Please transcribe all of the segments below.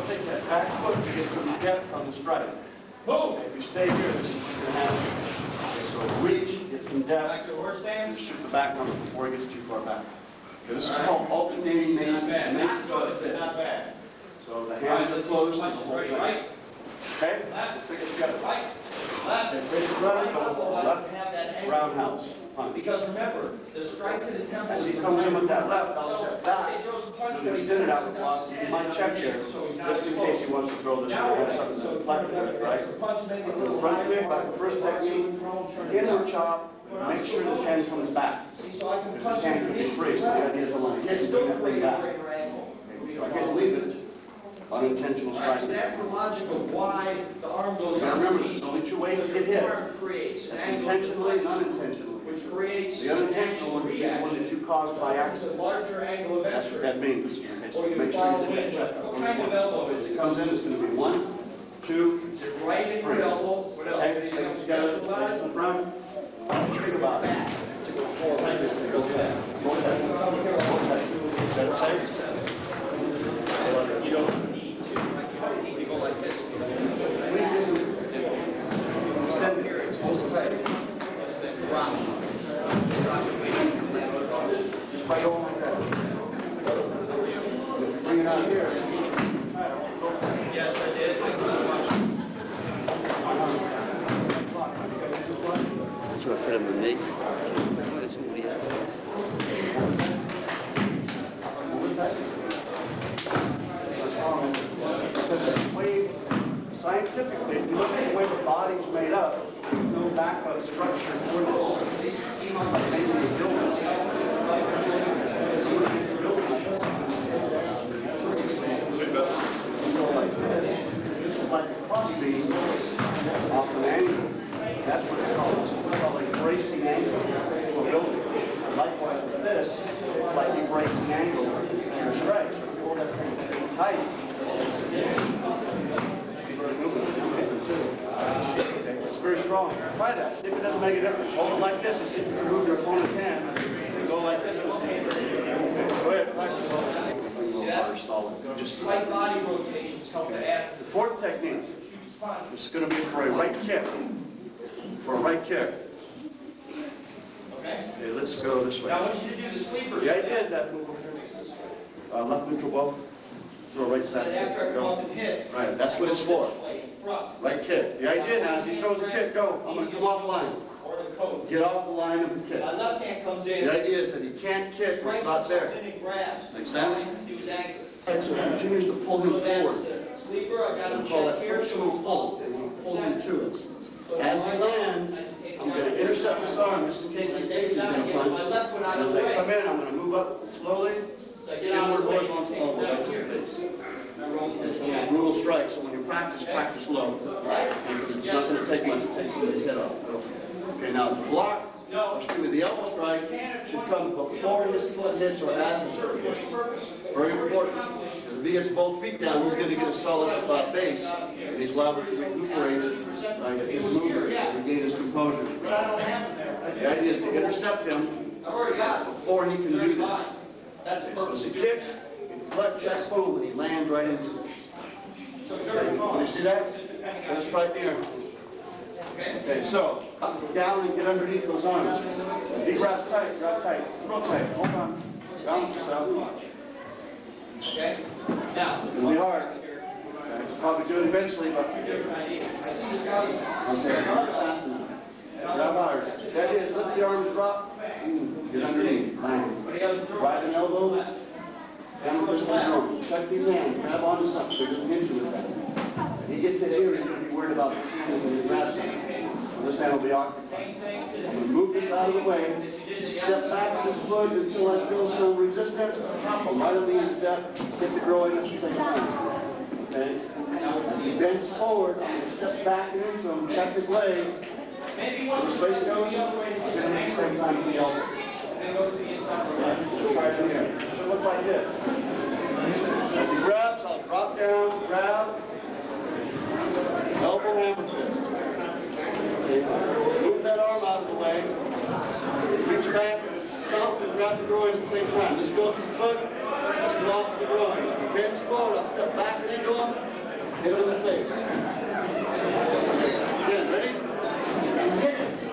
take that back foot to get some depth on the strike. Boom! If you stay here, this is what's going to happen. Okay, so reach, get some depth. Back to the horse stance. And shoot the back on it before it gets too far back. Okay, this is called alternating mace. Not good. Not bad. So the hands are closed to the whole thing. Right. Okay? Let's take it together. Right. Left. Okay, face it right, left, Have that angle. roundhouse. Punch. Because remember, the strike to the temple. As he comes in with that left, I'll step back. Say throws a punch, Then extend it out the block. He might check there, just in case he wants to throw this or have something to deflect it, right? Front kick, like the first technique, inward chop, make sure this hand comes back. Because this hand can be free, so the idea is I want to kick and bring that thing back. I can't leave it. Unintentional Right, so striking. that's the logic of why the arm goes Now out. remember, there's only two ways to get hit. Creates an That's angle, intentionally and unintentionally. which creates The unintentional one would be the one that you caused by It's a accident. larger angle of That's what entry. that means. Okay, so Or you make sure follow you in. get check. What kind of elbow As is it it? comes in, it's going to be 1, 2, Is it right in your elbow? What else? okay, Anything face together, special face about in it? the front. Think about it. To go forward like this, to go back. More tight. More tight. Is that tight? You don't need to. You need to go like this. Extend here, it's most tight. Just then drop. Just by going like that. Bring it out here. Yes, I did. Thank you so much. That's what I put him in me. That's what he is. Because the way, scientifically, if you look at the way the body's made up, there's no backup structure for this. Mainly the building. You go like this. This is like a cross beam off an angle. That's what they call this. We call it a bracing angle for building. Likewise with this, it's like a bracing angle for your strike. So if you hold that thing tight, it's very strong. Try that. See if it doesn't make a difference. Hold it like this and see if you can move your opponent's hand. And go like this. Go ahead. Practice. Solid. Just Slight body rotations help to add. the fourth technique. This is going to be for a right kick. For a right kick. Okay? Okay, let's go this way. Now I want you to do the sleeper. The idea is that move. Left neutral bow. Throw right side. And after I come Go. up and hit. Right, that's what it's for. This way, front. Right kick. The idea now is he throws the kick, go. I'm going to come off line. Or the coat. Get off the line of the kick. My left hand comes in. The idea is that he can't kick when it's not there. And grabs. Make sense? He was anchored. And so he continues to pull him So that's forward. the sleeper. I got him We call check that here. frictional So pull. And we pull him to it. As he lands, I'm going to intercept his arm just in case he thinks he's going to punch. My left foot out And of as the I come way. in, I'm going to move up slowly. So I get out of Inward the way. horizontal elbow right to the face. Rule of strike, so when you practice, practice low. It's not going to take much to take somebody's head off. Okay, now the block, excuse me, the elbow strike should come before his foot hits or as his foot hits. Very important. If he gets both feet down, he's going to get a solid base, and he's liable to recuperate his movement, regain his composure. But I don't have him there. The idea is to intercept him I've already got it. before he can do that. That's the So purpose as he of doing kicks, flex, check, boom, and he lands right into it. So Okay, can you see that? Let's try it here. Okay, so up, down and get underneath those arms. If he grabs tight, real tight. Hold on. Balance yourself. Okay? Now, It'll be hard. Okay, probably do it eventually, but I see the scouting. okay, not fast enough. Grab hard. That is, let the arms drop. Get underneath. Land. Drive an elbow. Down with the arm. Check these hands. Grab onto something. They're going to hit you with that. If he gets it here, he's going to be worried about the hand when he grabs something. This hand will be awkward. I'm going to move this out of the way. Step back with this foot until I feel some resistance. I'll right on the instep. Hit the groin at the same time. Okay? As he bends forward, I'm going to step back and into him, check his leg. As his face goes, I'm going to hit him at the same time with the elbow. Okay? So try it here. It should look like this. As he grabs, I'll drop down, grab, elbow, hammer fist. Okay. Move that arm out of the way. Reach back, stomp and grab the groin at the same time. This goes from the foot, this goes off the groin. If he bends forward, I'll step back and into him, hit him in the face. Again, ready? Hit it. See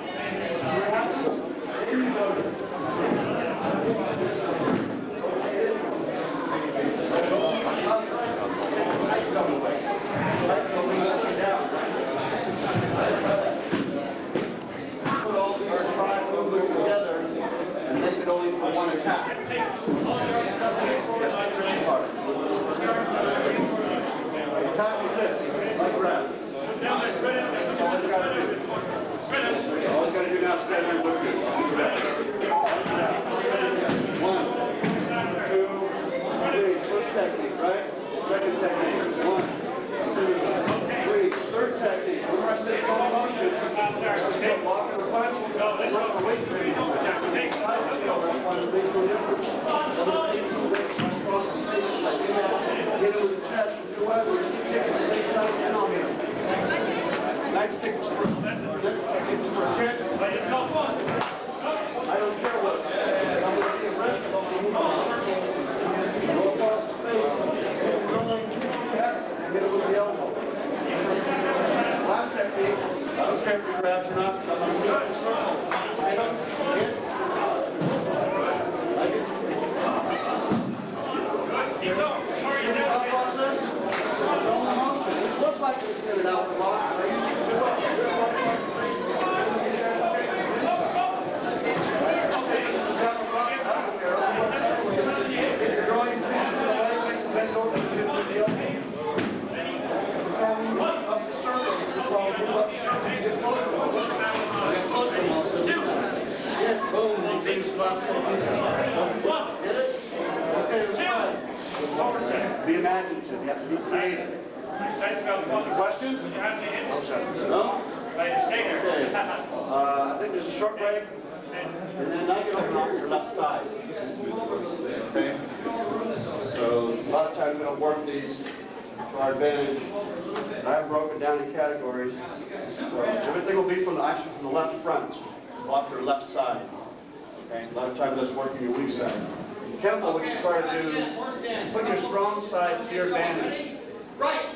what happens? Here you go. Put all these 5 movements together and make it only for one attack. That's the tricky part. Attack with this, like grab. That's all you gotta do. All you gotta do now is stand there and look good. 1, 2, 3. First technique, right? Second technique. 1, 2, 3. Third technique. Remember I said it's all motion. Block and punch. Wait for you. Punch makes no difference. Cross his face. Like that. Hit him with the chest. Do whatever. Just keep kicking. Stay tight and I'll hit him. Next kick is for a kick. I don't care what. I'm going to be aggressive. I'm going to move on. Go across the face. Check. Hit him with the elbow. Last technique. I don't care if he grabs or not. I'm going to do it in a circle. Hit him. Hit. Like it. See the thought process? It's all in motion. This looks like an extended out block. I used to do it. Be imaginative. You have to be creative. Questions? No? Okay. I think there's a short break. And then now you open off your left side. Okay? So a lot of times we don't work these to our advantage. I have broken down in categories. So everything will be from the left front, off your left side. Okay? A lot of times that's working your weak side. Kempo, what you try to do is put your strong side to your advantage. Right.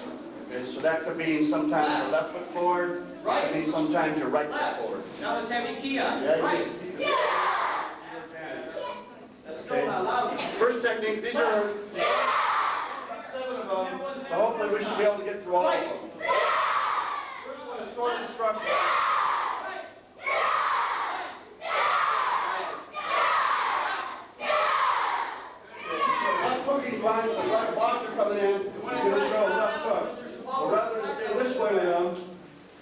Okay, so that could mean sometimes your left foot forward. Right. It could mean sometimes your right foot forward. Now let's have your key on. Yeah, right. Let's go loud. First technique, these are 7 of them, so hopefully we should be able to get through all of them. First one is sword instruction. Behind, so like a boxer coming in, he's going to throw a left hook. So rather than stay this way with him,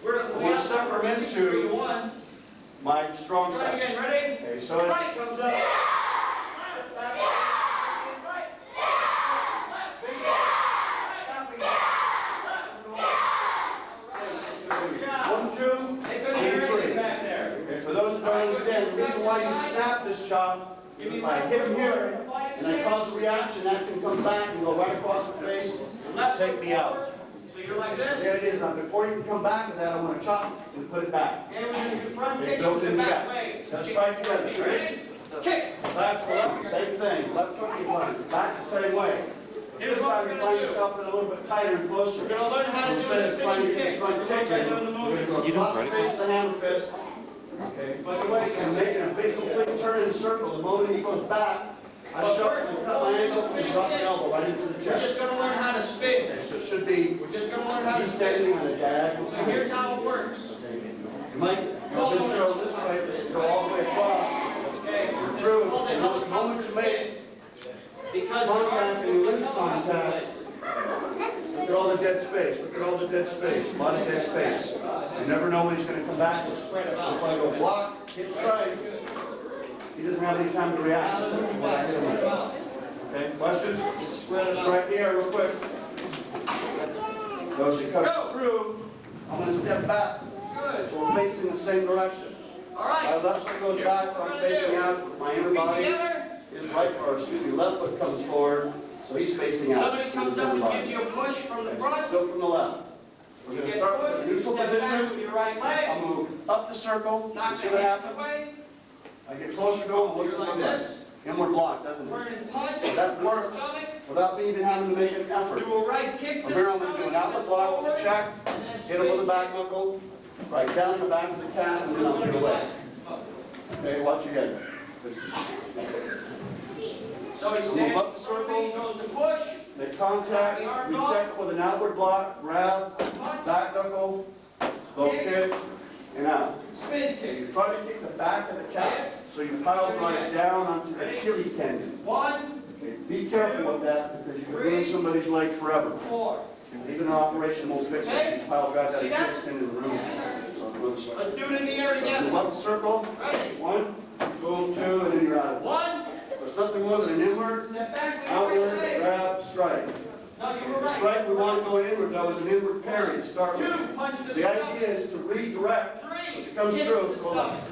we're going to separate him into my strong side. Again, ready? Okay, so it comes up. One, two, and 3. Okay, for those who don't understand, the reason why you snap this chop, if I hit him here, and I cause a reaction, that can come back and go right across the face and take me out. So you're like this? There it is. Now, before you can come back to that, I want to chop and put it back. And we're going to do front kicks Built with in the the back back. leg. Let's try together. Ready? Kick. Back to left, same thing. Left hook, you want it back the same way. This time you find yourself in a little bit tighter and closer. We're going to learn how to do a Instead of trying to spinning get this kick. front kick in, We're you're going to go across the face of the hammer fist. Okay. By the way, you're making a big complete turn in a circle. The moment he goes back, I shove and cut my ankle and drop the elbow right into the We're chest. just going to learn how to spin. So it should be We're just going to learn how to descending spin. on a diagonal. So here's how it works. You might go this way, go all the way across. Okay. You're through. And the moment you make contact and you lose contact, look at all the dead space. Look at all the dead space. A lot of dead space. You never know when he's going to come back. If I go block, hit strike, he doesn't have any time to react. Okay, questions? Just right here, real quick. So as you cut through, I'm going to step back. Good. So we're facing the same direction. All right. My left foot goes back, so I'm facing out. My inner body Together. is right, or excuse me, left foot comes forward, so he's facing out. Somebody comes up and gives you a push from the front. Still from the left. We're You going to get start with pushed, a neutral step back with position. your right leg. I'll move up the circle. Knock See your what hands happens? away. I get closer to him, what's like this? Inward block, doesn't Turn it? and punch. That works without me even having to make an effort. Do a right kick to From here, the I'm going to do an stomach. outward block with a check, hit him with a back knuckle, right down in the back of the calf, and then I'll get away. Okay, watch again. So he Move stands up the circle. he goes to push. Make contact, we check with an outward block, grab, back knuckle, low kick, and out. Spin kick. You try to kick the back of the calf, so you pile drive down onto the Achilles tendon. 1, Okay, be careful with that, because you can ruin somebody's leg forever. 4. Even an operation won't fix it, you pile drive that Achilles tendon in the room. So let's Let's do it in the air together. move up the circle, Ready? 1, boom, 2, and then you're out. 1. There's nothing more than an inward, Step back. outward, grab, strike. No, you were The right. strike we want to go inward, that was an inward parry to start 2. with. Punch to the The stomach. idea is to redirect. 3. It comes Kick through, to the go stomach. up.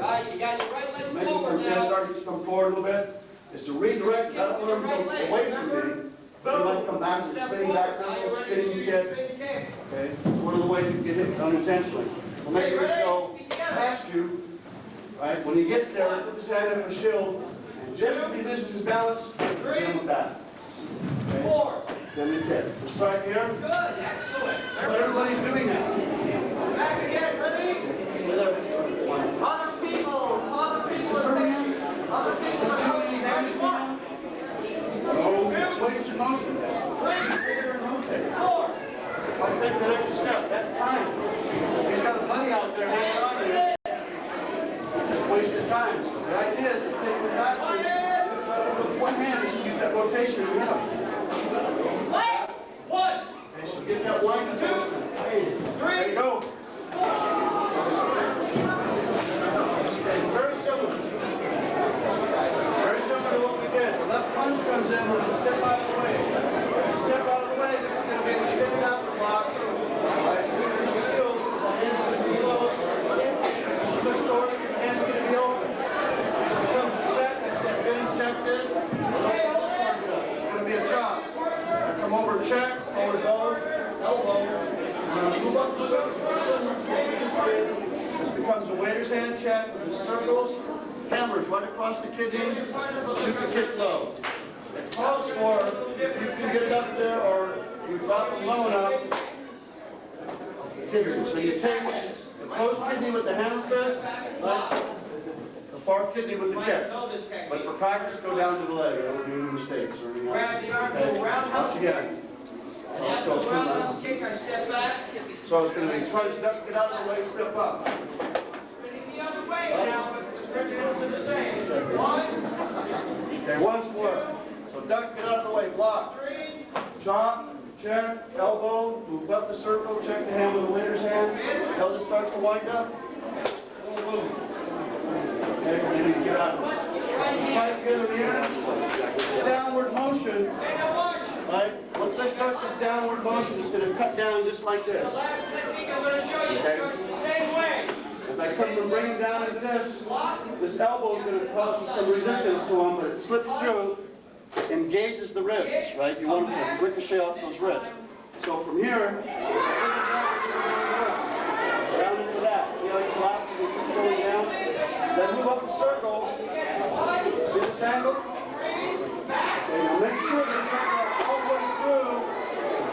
Right, you got your right leg Maybe forward instead of now. starting to come forward a little bit, is to redirect, I don't want them to go away from me. They might come back and Step spinning forward. back, Now around, you're ready to spinning do your kick. spin kick. Okay, it's one of the ways you can get hit unintentionally. We'll make this go past you, right? When he gets there, put his hand up a shield, and just as he loses his balance, hit him with that. Okay? 4. Then we kick. The strike here, Good, excellent. but everybody's doing that. Back again, ready? Other people are ready. Other people are helping. That's 1. No, it's wasted motion. 3. Okay. 4. I'll take that extra step. That's time. He's got money out there hanging on there. Just wasted time. So the idea is to take this action with one hand and use that rotation and hit him. 1. Okay, so get that line to motion. There you go. Okay, very similar. Very similar to what we did. The left punch comes in, we're going to step out of the way. Step out of the way, this is going to be an extended after block. Alright, so this is a shield, the hand's going to be low. This is a sword, the hand's going to be open. So it comes to check, that's that finish check this. It's going to be a chop. Come over, check, forward go, elbow. Move up the circle. This becomes a waiter's hand check with the circles, hammers right across the kidney, shoot the kick low. It calls for, if you can get it up there or you drop it low enough, kidney. So you take the post kidney with the hammer fist, right? The far kidney with the kick. But for practice, go down to the leg. I don't do any mistakes or anything else. Grab the arm, go round, Watch again. Let's go. roundhouse kick, I step back. So it's going to be try to duck, get out of the way, step up. Spinning the other way now, but the principles are the same. 1, Okay, once more. So duck, get out of the way, block. 3, Chop, check, elbow, move up the circle, check the hand with the winner's hand until it starts to wind up. Boom, boom. Okay, and then get out of it. Try together here. Downward motion. hey, now watch. Right? Once I start this downward motion, it's going to cut down just like The this. last technique I'm going to show you Okay. starts the same way. As I come from bringing down into this elbow is going to cause some resistance to him, but it slips through, engages the ribs, right? You want it to ricochet off those ribs. So from here, down into that. See how you flap and you keep going down? Then move up the circle. See this angle? Okay, now make sure that you get that all the way through,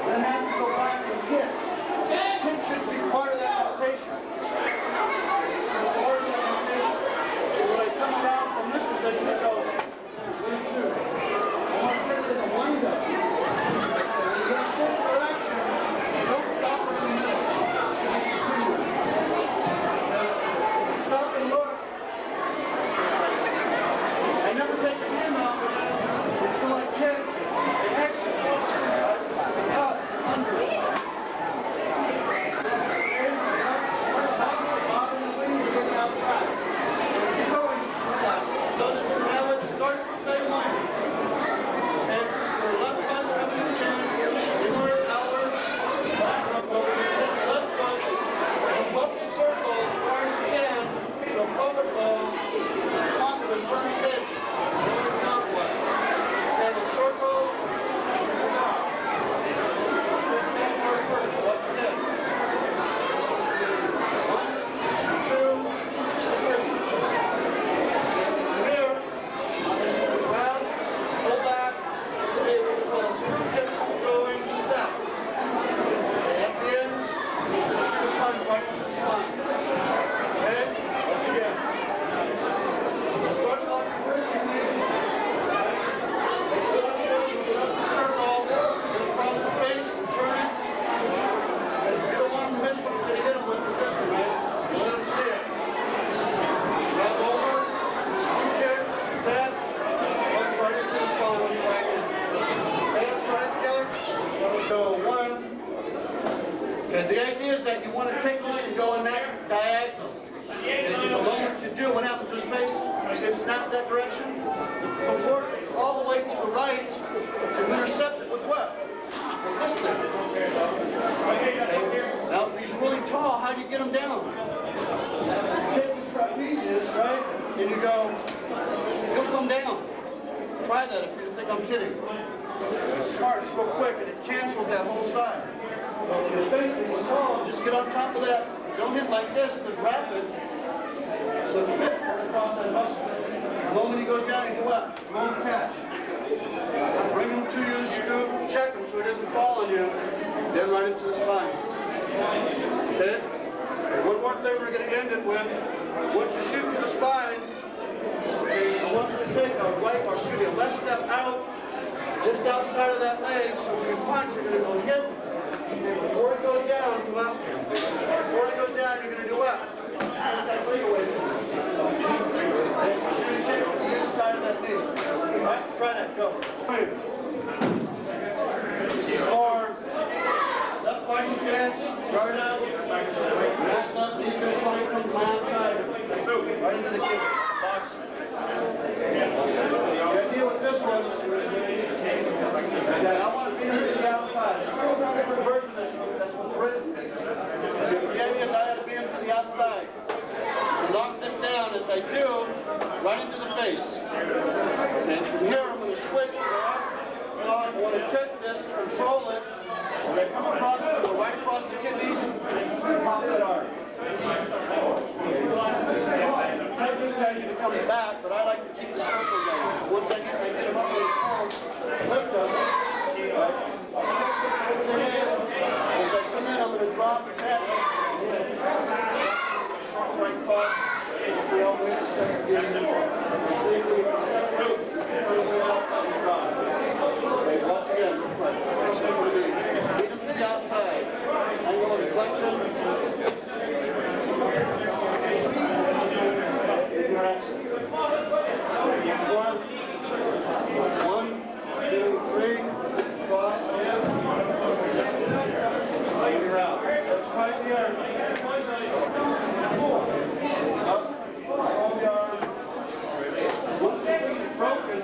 then have to go back and hit. Hit should be part of that rotation. Part of that rotation. So when I come down from this position, I go 1, 2. I want to get it as a wind-up. So when you get a circular action, don't stop it snapped that direction, before it goes all the way to the right, you intercept it with what? With this thing. Now, if he's really tall, how do you get him down? You take this trapezius, right, and you go, he'll come down. Try that if you think I'm kidding. It's smart, it's real quick, and it cancels that whole side. So if you think he's tall, just get on top of that. Don't hit like this, because rapid. So it fits across that muscle. The moment he goes down, you go up. The moment catch. Bring him to you, scoop, check him so he doesn't fall on you, then right into the spine. Okay? And one more thing we're going to end it with. Once you shoot to the spine, I want you to take a left step out, just outside of that leg, so when you punch, you're going to go hip, and before it goes down, come up. Before it goes down, you're going to do up. Put that leg away. Shoot kick to the inside of that knee. All right, try that, go. This is more left fighting stance, guard up, mask up, he's going to try and come to my outside, right into the kick, boxing. The idea with this one is that I want to be into the outside. It's still a different version, that's what's written. The idea is I had to be into the outside. And knock this down as I do, right into the face. And from here I'm going to switch, I want to check this, control it. When I come across it, go right across the kidneys, and pop that arm. Technically I need to come back, but I like to keep the circle going. So once I get him up on his palm, lift him, right? I'll check this over the head. As I come in, I'm going to drop the head. Short right cross. The elbow in, check again. See if we can separate. Turn the way out, and drive. Okay, watch again. Lead him to the outside. Angle of deflection. One, two, three, cross, in. You're out. Let's tighten the arm. Up, hold the arm. Once it's broken,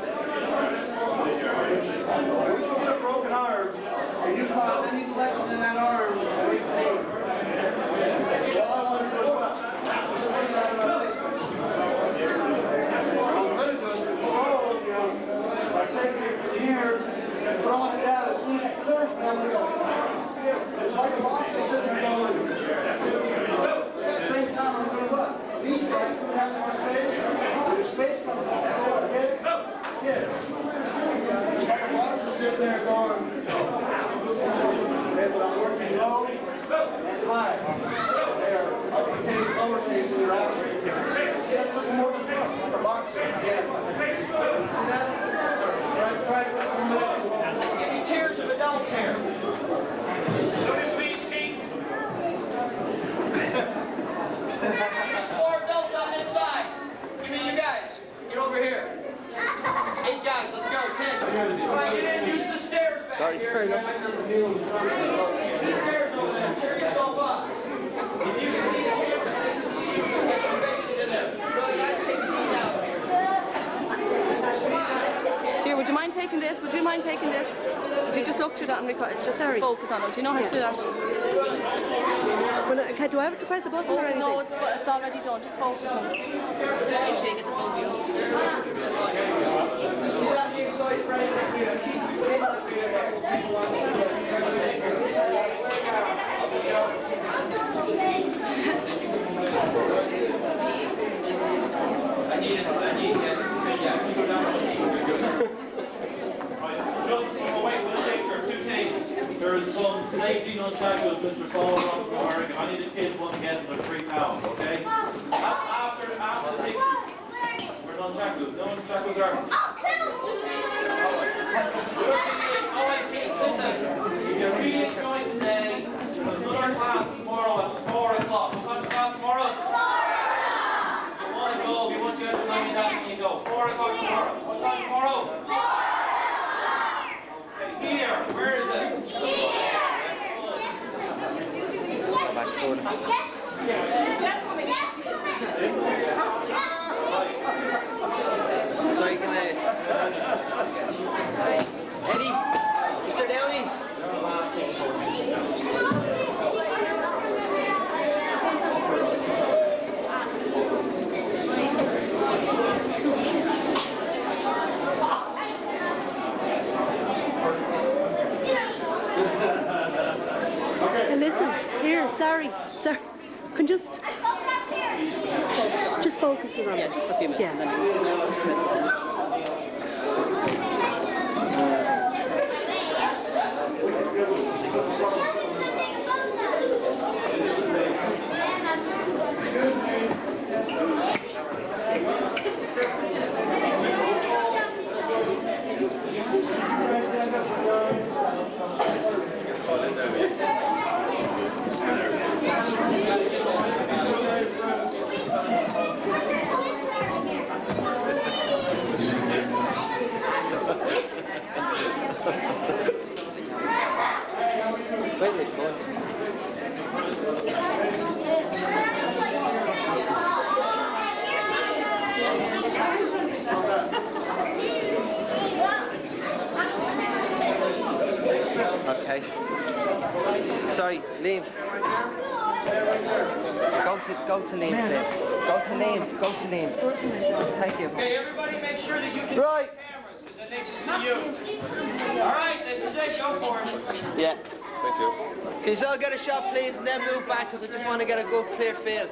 once you get a broken arm, and you cause any flexion in that arm, it's great pain. So all I want to do is what? Just bring it out of my face. What I'm going to do is control, by taking it from here and throwing it down. As soon as it clears me, I'm going to go. It's like a boxer sitting there going. At the same time, I'm going to what? These strikes that happen in my face, and your space comes out. Hit, hit. It's like a boxer sitting there going. Okay, but I'm working low and high. There, uppercase, lowercase in your action. Just look more than like a boxer. Yeah. See that? Try it for 1 minute. Give me tears of adults here. Notice me, Chief. There's 4 adults on this side. Give me you guys. Get over here. 8 guys, let's go. 10. Get in, use the stairs back here. Use the stairs over there. Cheer yourself up. If you can see the cameras, they can see you. Get your faces in there. Really, guys, take the team down here. Dear, would you mind taking this? Would you mind taking this? Would you just look through that and record? Just focus on it. Do you know how to do that? Well, okay, do I have to press the button or anything? No, it's already done. Just focus on it. Make sure you get the full view. There's some safety non-shackles, Mr. Sullivan from Oregon. I need the kids once again for £3, okay? After the big... We're non-shackles. No non-shackles are... Alright, kids, listen. If you're really enjoying today, there's another class tomorrow at 4 o'clock. What time's the class tomorrow? 4! You want to go, we want you guys to tell me that when you go. 4 o'clock tomorrow. What time tomorrow? 4! Here, where is it? Here. focusing on it. Yeah, just for a few minutes. Yeah. And then Okay. Sorry, Liam. Go to Liam, please. Go to Liam. Thank you. Okay, everybody make sure that you can Right. see the cameras, because then they can see you. All right, this is it. Go for it. Yeah. Thank you. Can you all get a shot, please, and then move back, because I just want to get a good, clear feel.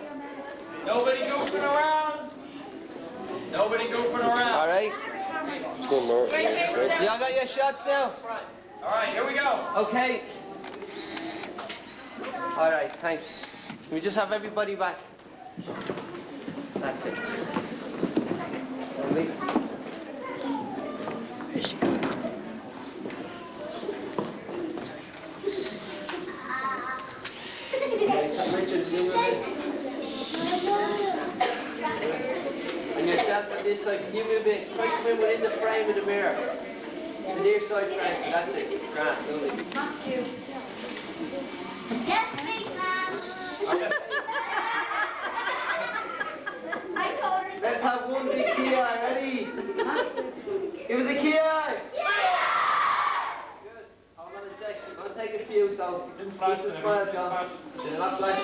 Nobody goofing around. Nobody goofing around. All right? Y'all got your shots now? All right, here we go. Okay. All right, thanks. Can we just have everybody back? That's it. Lovely. Okay, so Richard, you move in. And your shots on this side, can you move in? Try to come in within the frame of the mirror. The near side frame, that's it. Grant, lovely. Yes, big man. I told her. Let's have one big key eye, ready? Give us a key eye. Yeah. Good. Hold on a second. I'm going to take a few, so keep the smile, John. Did it not flash?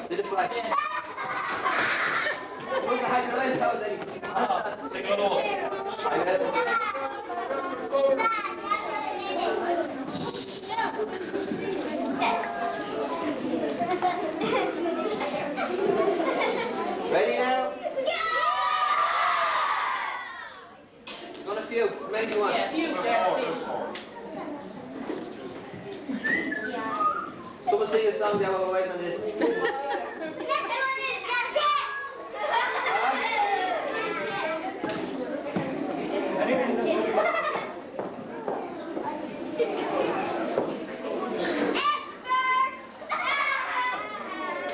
Did it flash? Put the hand right out there. Take one off. Ready now? Got a few. Maybe one. yeah, a few there, please. Someone sing a song down while we're waiting on this.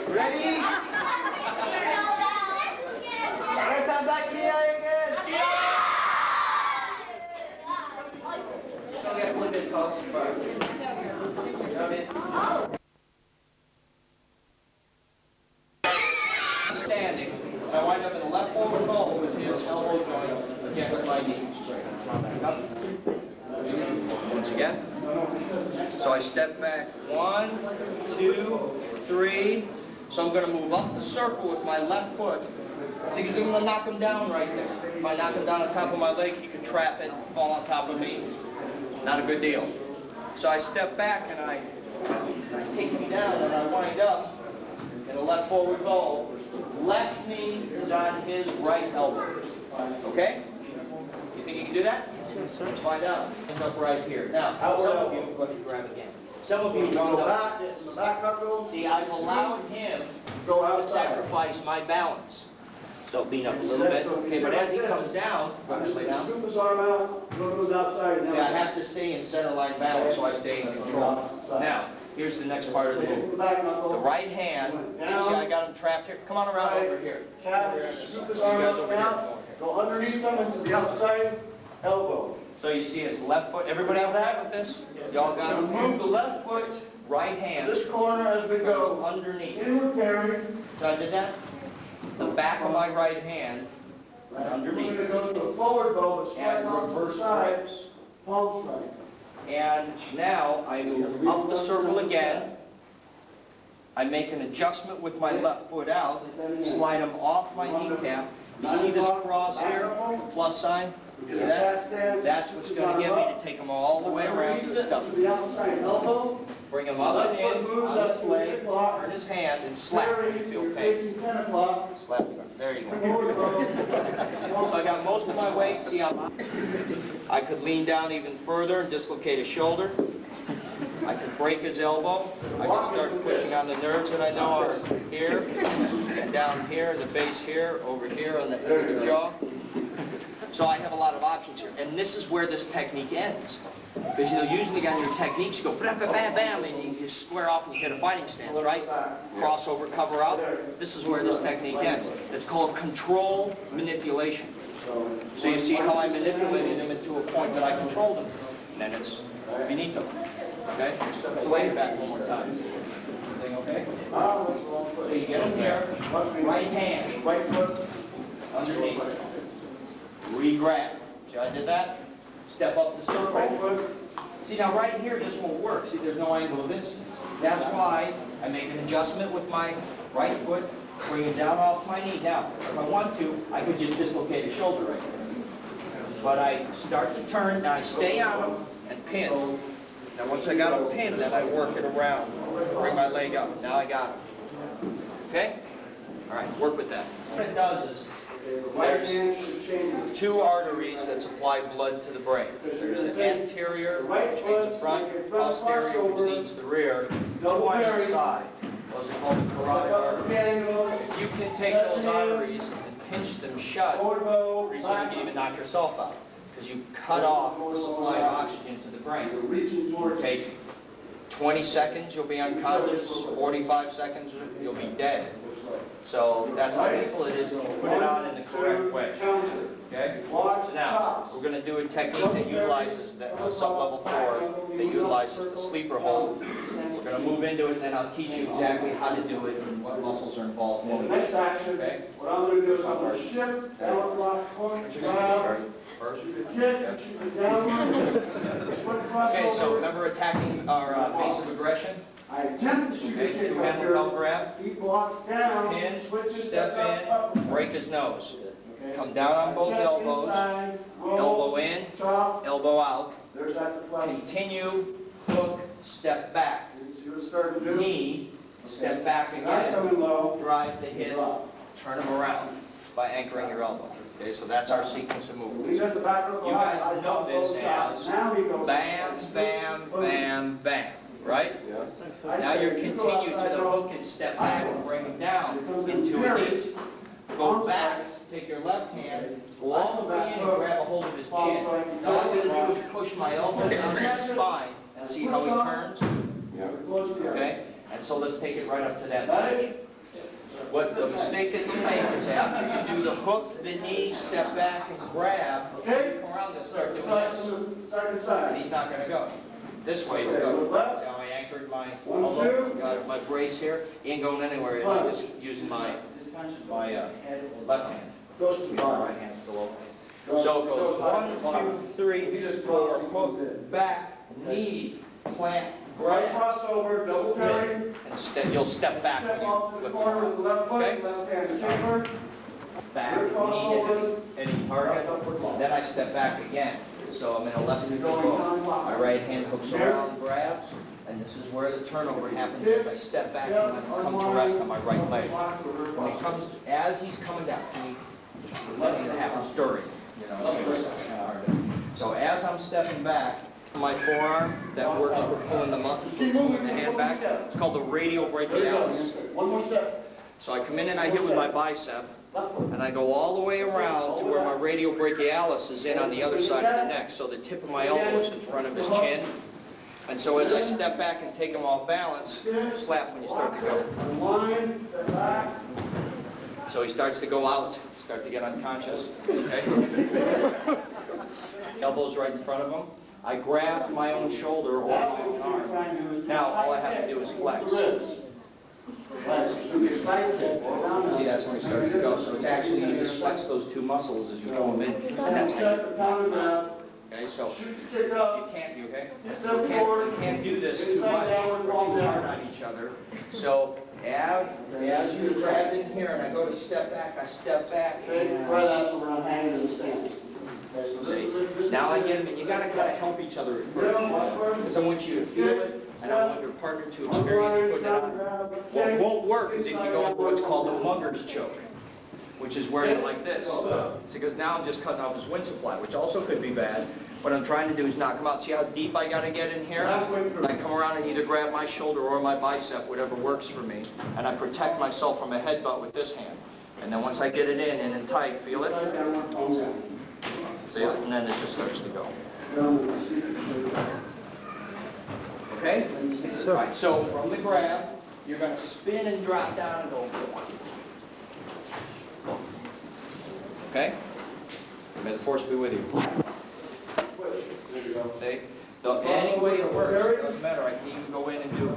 Ready? Let's have that key eye again. I'll get one bit close first. Come in. Standing, I wind up in the left forward fold with his elbow joint against my knee. Once again. So I step back 1, 2, 3. So I'm going to move up the circle with my left foot. See, because I'm going to knock him down right there. If I knock him down on top of my leg, he could trap it, fall on top of me. Not a good deal. So I step back and I take him down and I wind up in a left forward fold. Left knee is on his right elbow. Okay? You think you can do that? Let's find out. End up right here. Now, some of you, let me grab again. Some of you Go know back, the back knuckle. See, I've allowed him Go to outside. sacrifice my balance. So lean up a little bit. Okay, but as he comes down, lay down. Scoop his arm out, goes outside. See, I have to stay in center line balance so I stay in control. Now, here's the next part of the move. The back knuckle. The right hand, see, I got him trapped here. Come on around over here. Cat, scoop his arm out now, go underneath him into the outside elbow. So you see his left foot. Everybody have that with this? Y'all got him. Move the left foot Right hand this corner as we goes go. underneath. Inward carry. So I did that? The back of my right hand We're underneath. going to go to a forward bow, but strike And on reverse both sides. Palm strike. And now I move up the circle again. I make an adjustment with my left foot out, slide him off my kneecap. You see this cross here, plus sign? See that? That's what's going to get me to take them all the way around to the stomach. To the outside elbow. Bring him up and in, on his leg, turn his hand, and slap when you feel pain. Slap the ground. There you go. So I got most of my weight. See how I could lean down even further and dislocate his shoulder. I could break his elbow. I could start pushing on the nerves that I know are here, and down here, and the base here, over here on the jaw. So I have a lot of options here. And this is where this technique ends. Because usually on your techniques, you go bam, bam, bam, bam, and you square off and you get a fighting stance, right? Crossover, cover out. This is where this technique ends. It's called control manipulation. So you see how I manipulated him into a point that I controlled him. And then it's finito. Okay? Play it back one more time. Everything okay? So you get him here. Right hand. Right foot. Underneath. Re-grab. See how I did that? Step up the circle. See, now right here, this won't work. See, there's no angle of incidence. That's why I make an adjustment with my right foot, bring it down off my knee. Now, if I want to, I could just dislocate his shoulder right here. But I start to turn, now I stay on him and pin. Now, once I got him pinned, then I work it around. Bring my leg up. Now I got him. Okay? All right, work with that. What it does is, there's two arteries that supply blood to the brain. There's an anterior, which means the front, posterior, which means the rear, two on each side. Those are called the carotid arteries. If you can take those arteries and pinch them shut, pretty soon you can even knock yourself out. Because you cut off the supply of oxygen to the brain. Take 20 seconds, you'll be unconscious. 45 seconds, you'll be dead. So that's how painful it is if you put it on in the correct way. Okay? So now, we're going to do a technique that utilizes, sub-level 4, that utilizes the sleeper hold. We're going to move into it, and then I'll teach you exactly how to do it and what muscles are involved. Next action, okay? What I'm going to do is I'm going to shift, downward block, point, down, First. shoot the kick, shoot the downward, foot cross Okay, so over. remember attacking our base of aggression? I attempt to shoot the Okay, kick two right hand here. belt grab. He blocks down, Pin, switches, step steps up, in, break his nose. Okay. Come down on both Check elbows, inside, roll, elbow in, chop. elbow out. There's that deflection. Continue, hook, step back. See what it's starting to do? Knee, step back Not again, coming low. drive the hip, turn him around by anchoring your elbow. Okay, so that's our sequence of He movement. does the back hook. You guys know this as Now he goes. bam, bam, bam, bam, right? Now you're continue to the hook and step back and bring him down into a knee. Go back, take your left hand, go all the way in and grab a hold of his chin. Now what I'm going to do is push my elbow down his spine and see how he turns. Okay? And so let's take it right up to that position. What the mistake that you make is after you do the hook, the knee, step back and grab, Okay. come around and start doing this. Side to And side. he's not going to go. This way you go. See how I anchored my elbow, got my brace here. He ain't going anywhere. I'm just using my left hand. Goes to the My bar. right hand's still open. So it goes 1, 2, 3, 4, hook, back, knee, plant, Right grab, crossover, double parry. and you'll step back when Step you off to the flip corner with around. the left foot, Okay? left hand to chamber. Back, knee, any target. Then I step back again. So I'm in a left neutral hook. My right hand hooks around, grabs, and this is where the turnover happens as I step back and then come to rest on my right leg. When he comes, as he's coming down, something that happens during, So as I'm stepping back, my forearm that works for pulling the hand back, it's called the radial brachialis. One more step. So I come in and I hit with my bicep, and I go all the way around to where my radial brachialis is in on the other side of the neck. So the tip of my elbow is in front of his chin. And so as I step back and take him off balance, slap when you start to go. Unwind, step back. So he starts to go out, start to get unconscious. Okay? Elbows right in front of him. I grab my own shoulder or my own arm. Now all I have to do is flex. See, that's when he starts to go. So it's actually, you just flex those two muscles as you go them in. And that's how you okay, so you can't, you can't do this too much or too hard on each other. So as you grab in here and I go to step back, I step back. See, now I get them, and you got to kind of help each other at first. Because I want you to feel it, and I want your partner to experience putting it on. Well, it won't work is if you go into what's called a mugger's choke, which is where you're like this. Because now I'm just cutting off his wind supply, which also could be bad. What I'm trying to do is knock him out. See how deep I got to get in here? I come around and either grab my shoulder or my bicep, whatever works for me, and I protect myself from a headbutt with this hand. And then once I get it in and tight, feel it? See it? And then it just starts to go. Okay? All right, so from the grab, you're going to spin and drop down and go. Okay? May the force be with you. See? So any way it works, doesn't matter. I can even go in and do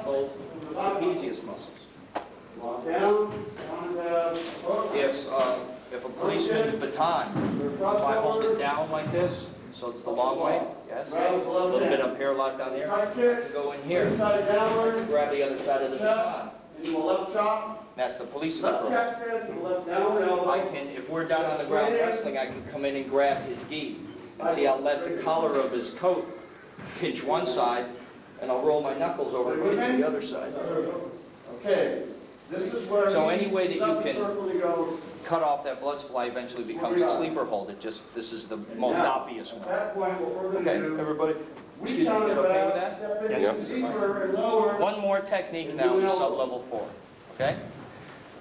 both trapezius muscles. If a policeman's baton, if I hold it down like this, so it's the long way, yes, a little bit up here, locked down here, I can go in here, grab the other side of the baton. That's the police slipper. I can, if we're down on the ground wrestling, I can come in and grab his gi. And see, I'll let the collar of his coat pinch one side, and I'll roll my knuckles over and pinch the other side. Okay. This is where so any way that you can cut off that blood supply eventually becomes a sleeper hold. It just, this is the most obvious one. Okay, everybody, excuse me, get okay with that? Yes. One more technique now is sub-level 4. Okay?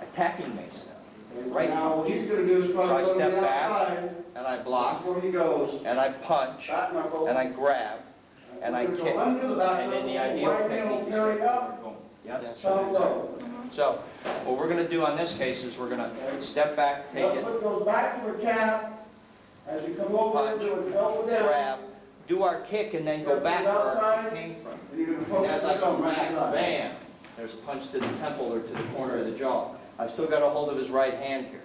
Attacking mace now. Right now, so I step back, and I block, and I punch, and I grab, and I kick. And then the ideal technique is right there. Boom. Yes? So, what we're going to do on this case is we're going to step back, take it, goes back to a cap. As you come over, punch, grab, do our kick, and then go back where it came from. And as I come back, bam, there's a punch to the temple or to the corner of the jaw. I've still got a hold of his right hand here.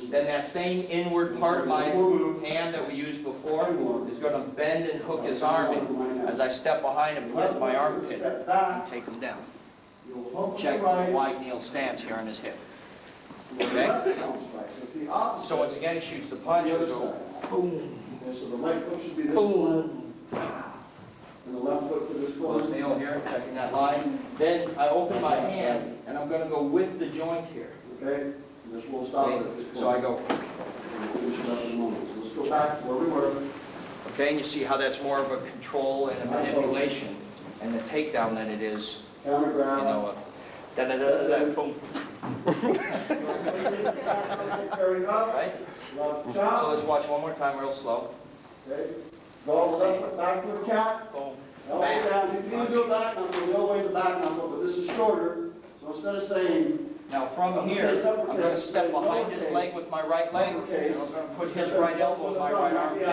Then that same inward part of my hand that we used before is going to bend and hook his arm in. As I step behind him, put it in my armpit, and take him down. Check the wide kneel stance here on his hip. Okay? So once again, he shoots the punch, we go boom, So the right foot should be this boom. and the left foot to this Close kneel here, checking that line. Then I open my hand, and I'm going to go with the joint here. Okay? This will stop Okay? at this point. So I go. Finish it up in a moment. So let's go back to where we were. Okay, and you see how that's more of a control and a manipulation and the takedown than it is, Counter you grab. know, da-da-da-da-da, boom. Carry up. Right? Left So chop. let's watch one more time real slow. Okay. Go the left foot back to a cap. Boom. Elbow down. If you can do a back knuckle, the other way is the back knuckle, but this is shorter. So instead of saying Now from here, I'm going to step behind his leg with my right leg, and I'm going to put his right elbow in my right armpit.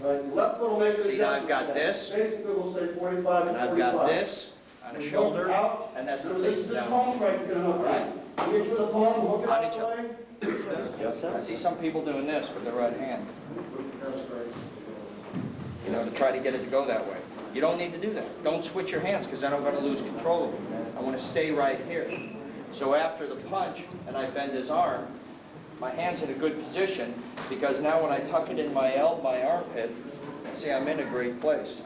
Right, left foot will make it. See, now I've got this, Basically, we'll say 45 and to I've 45. got this on the shoulder, and that's what This takes is it this down. palm strike you're going to hook, right? Reach with the palm, hook it On out each the other. way. I see some people doing this with their right hand, you know, to try to get it to go that way. You don't need to do that. Don't switch your hands, because then I'm going to lose control of it. I want to stay right here. So after the punch, and I bend his arm, my hand's in a good position, because now when I tuck it in my armpit, see, I'm in a great place.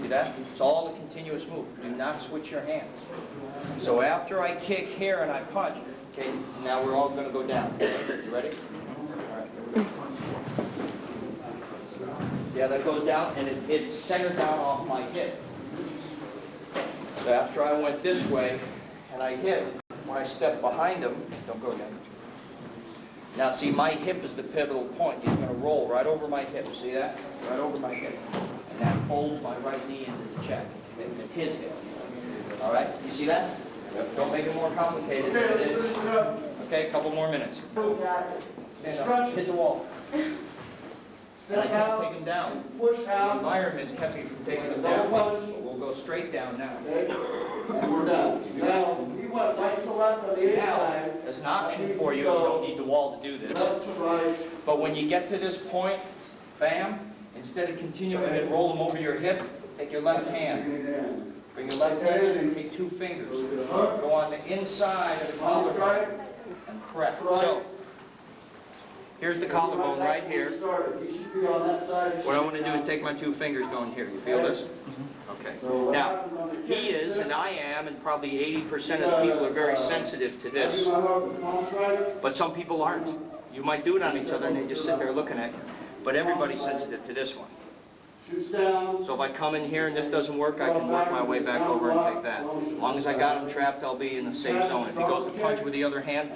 See that? It's all a continuous move. Do not switch your hands. So after I kick here and I punch, okay, now we're all going to go down. You ready? All right. See how that goes down? And it's centered down off my hip. So after I went this way and I hit, when I step behind him, don't go down. Now see, my hip is the pivotal point. He's going to roll right over my hip. See that? Right over my hip. And that holds my right knee into the check. At his hip. All right? You see that? Don't make it more complicated than it is. Okay, a couple more minutes. Stand up. Hit the wall. And I can't take him down. Push The out. environment kept me from taking him down. But we'll go straight down now. Okay? And we're done. Now, we went right to left on the Now, inside. as an option for you, you don't need the wall to do this. Left to right. But when you get to this point, bam, instead of continuing to roll them over your hip, take your left hand. Bring your left hand and take 2 fingers. Go on the inside of the collar and press. So, Here's the collarbone right here. He should be on that side. What I want to do is take my two fingers going here. You feel this? Okay. Now, he is, and I am, and probably 80% of the people are very sensitive to this. But some people aren't. You might do it on each other and they just sit there looking at you. But everybody's sensitive to this one. So if I come in here and this doesn't work, I can work my way back over and take that. As long as I got him trapped, I'll be in the safe zone. If he goes to punch with the other hand,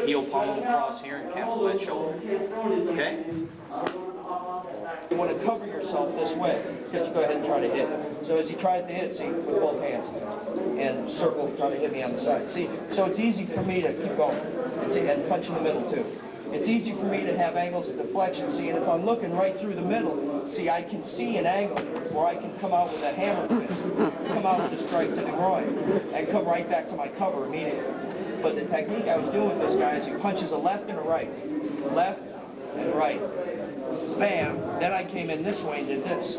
he'll palm him across here and cancel that shoulder. Okay? You want to cover yourself this way, because you go ahead and try to hit. So as he tries to hit, see, with both hands, and circle, try to hit me on the side. See, so it's easy for me to keep going, and see, and punch in the middle too. It's easy for me to have angles of deflection, see, and if I'm looking right through the middle, see, I can see an angle where I can come out with a hammer fist, come out with a strike to the groin, and come right back to my cover immediately. But the technique I was doing with this guy is he punches a left and a right, left and right, bam, then I came in this way and did this.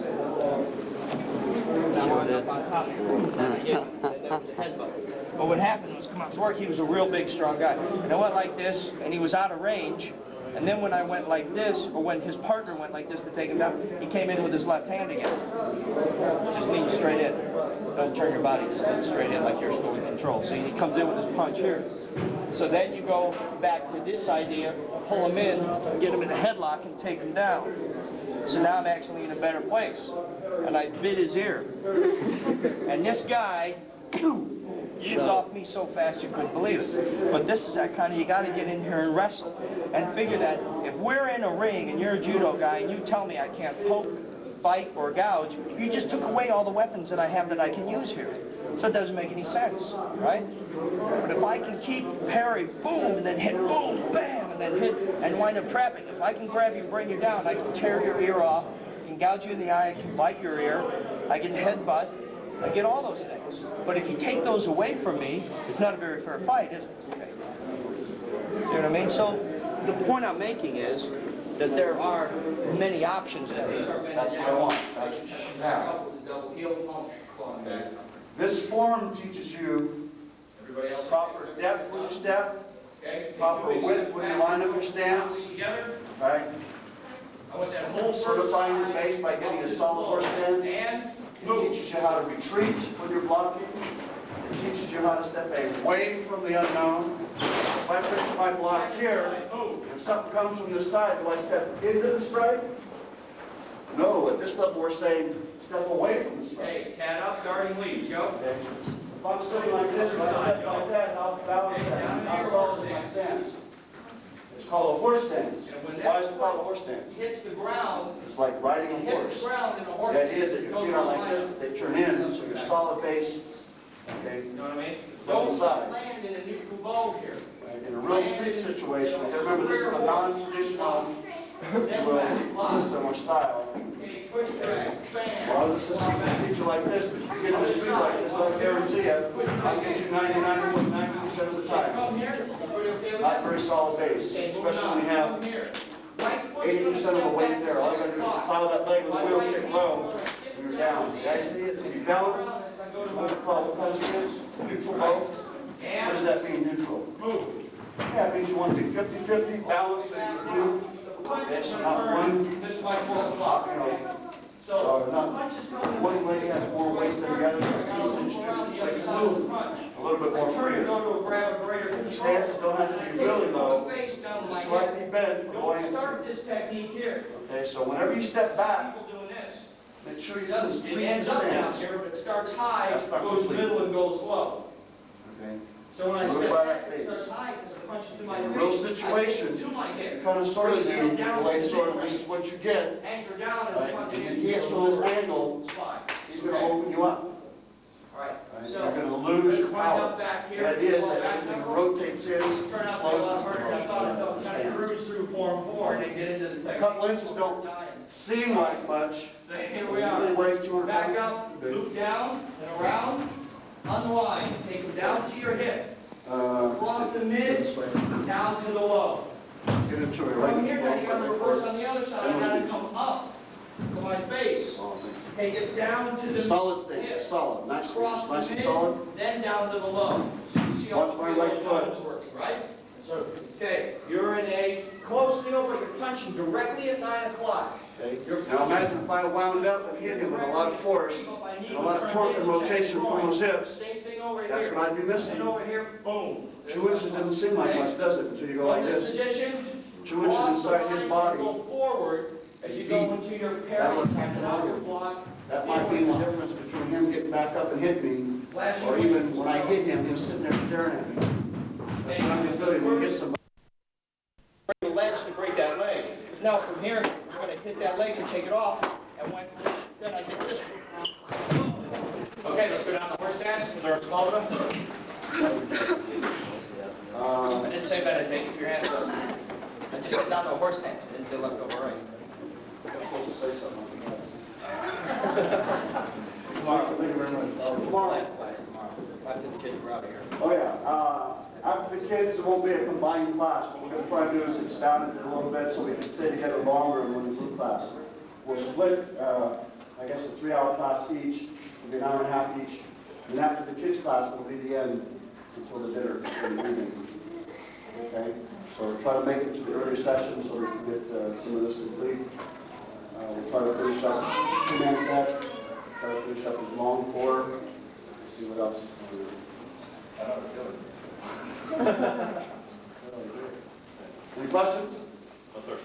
But what happened was, come on, to work, he was a real big, strong guy. And I went like this, and he was out of range. And then when I went like this, or when his partner went like this to take him down, he came in with his left hand again. Just lean straight in. Don't turn your body, just lean straight in like you're still in control. See, he comes in with his punch here. So then you go back to this idea, pull him in, get him in a headlock, and take him down. So now I'm actually in a better place. And I bit his ear. And this guy, he was off me so fast you couldn't believe it. But this is that kind of, you got to get in here and wrestle. And figure that if we're in a ring and you're a judo guy and you tell me I can't poke, bite, or gouge, you just took away all the weapons that I have that I can use here. So it doesn't make any sense, right? But if I can keep parry, boom, and then hit, boom, bam, and then hit, and wind up trapping. If I can grab you and bring you down, I can tear your ear off, I can gouge you in the eye, I can bite your ear, I can headbutt, I get all those things. But if you take those away from me, it's not a very fair fight, is it? Okay. You know what I mean? So the point I'm making is that there are many options in this. That's what I want. Now, this form teaches you proper depth when you step, proper width when you line up your stance, right? Solidifying your base by getting a solid horse stance. It teaches you how to retreat when you're blocking. It teaches you how to step away from the unknown. If I fix my block here, if something comes from this side, do I step into the strike? No, at this level we're saying step away from the strike. Hey, cat up, guarding leaves, go. Okay. If I'm sitting like this, if I step like that, I'll balance that. I'll solve my stance. It's called a horse stance. Why is it called a horse stance? Hits the ground. It's like riding a horse. Hits the ground in a horse. The idea is that your feet are like this, but they turn in, so your solid base, okay, You know what I mean? Don't Don't land in a neutral bow here. in a real street situation, because remember this is a non-traditional system or style. Okay, push drag, A bam. lot of the systems will teach you like this, but you get in the street like this, I guarantee you, I'll get you 90% of the time. Come here. Everybody okay with Not that? very solid base, Okay, especially when you have come here. Right foot's 80% gonna of the weight step there. All you back gotta do is 6 o'clock. plow that leg with the My wheel, right kick knee low, gonna and you're down. You guys see it? So you balance, which one we call the punch is, neutral bow. What does that mean, neutral? Move. Yeah, it means you want to do 50-50, balance, so you can do this, not one, This is my 12 o'clock. so not one leg has more weight than the other, so you can distribute, so you can move a little bit more freely. The stance don't have to be really low, slightly bent for Don't buoyancy. start this technique here. Okay, so whenever you step back, People doing this. make sure you It do does, the it free ends up down stance. here, but it starts high, That's not goes complete. middle, and goes low. Okay. So when I So look step by back, that it face. starts high because it punches to my In a face. real I take situation, it to my hip. you kind of sort of Bring it do, down the leg to sort of, the this is what you get, Anchor down right? and punch And in. he gets from this angle, Slide. he's going to open you up. All right. Right? So You're going to lose wind power. up back here. The idea is go that back everything up. rotates in, Turn out the closes left the turn. I thought I'd motion. kind of cruise through form 4 and then get into the A technique. couple inches don't seem like much. So here we You are. really weigh 200 Back pounds. up, loop down and around, unwind, take them down to your hip. Across the mid, This way. down to the low. Get into it, right? From here, now you got to reverse on the other side, I got to come up to my base. Take it down to the Solid hip. stance, solid, nice, Across nice the and mid, solid. then down to the low. So you see all Watch my three right of those foot. joints working, right? Okay, you're in a close deal, but you're punching directly at 9 o'clock. Okay. Now imagine if I wound up and hit him with a lot of force, and a lot of torque and rotation from those hips. Same thing over here. That's what I'd be missing. And over here, boom. 2 inches doesn't seem like much, does it, until you go like In this this? position, 2 inches cross the inside his line, body. Go forward as you go into your That'll parry, attack tapping the out your elbow. block. That might be the difference between him getting back up and hitting me, or even when I hit him, him sitting there staring at me. That's what I'm going to do when you hit somebody. The legs to break that leg. Now from here, we're going to hit that leg and take it off, and then I hit this one. Okay, let's go down the horse stance, because they're small enough. I didn't say meditate, keep your hands up. I just said down the horse stance, I didn't say left over right. I'm supposed to say something. Tomorrow. Thank you very much. Tomorrow. Last class tomorrow. After the kids are out of here. Oh, yeah. After the kids, it won't be a combined class. What we're going to try to do is expand it a little bit so we can stay together longer in one group class. We'll split, I guess, a 3-hour class each. It'll be an hour and a half each. And after the kids' class, it'll be the end until the dinner in the evening. Okay? So try to make it to the early session so we can get some of this complete. We'll try to finish up 2-man set. Try to finish up as long 4. See what else we can do. I don't know what Any questions? No, sir.